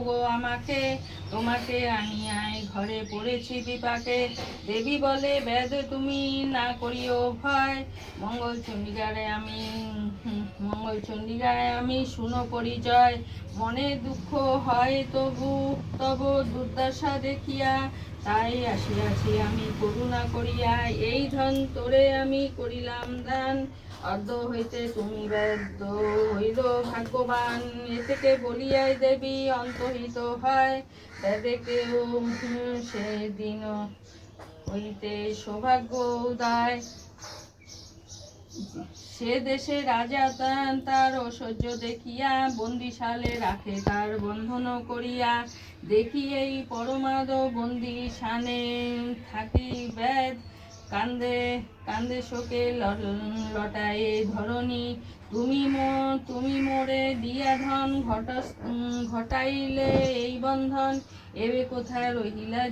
গো আমাকে, তোমাকে আনিয়ায় ঘরে পড়েছি বিপাকে। দেবী বলে বেদ তুমি না করিও ভয়, মঙ্গল চণ্ডিকায় আমি শুনো পরিচয়। মনে দুঃখ হয় তবু তব দুর্দশা দেখিয়া, তাই আসিয়াছি আমি করুণা করিয়া। এই ধন তোরে আমি করিলাম দান, অর্ধ হইতে তুমি বেদ্য হইল ভাগ্যবান। এ থেকে বলিয়াই দেবী অন্তহিত হয়, বেদে কেউ সেদিন হইতে সৌভাগ্য উদয়। সে দেশে রাজা তার ঐশ্বর্য দেখিয়া, বন্দিশালে রাখে তার বন্ধন করিয়া। দেখি এই পরমাদ বন্দি শানে থাকি বেদ, কান্দে কান্দে শোকে লটায়ে ধরণী। তুমি মোরে দিয়া ধন ঘটাইলে এই বন্ধন, এবে কোথায় রহিলা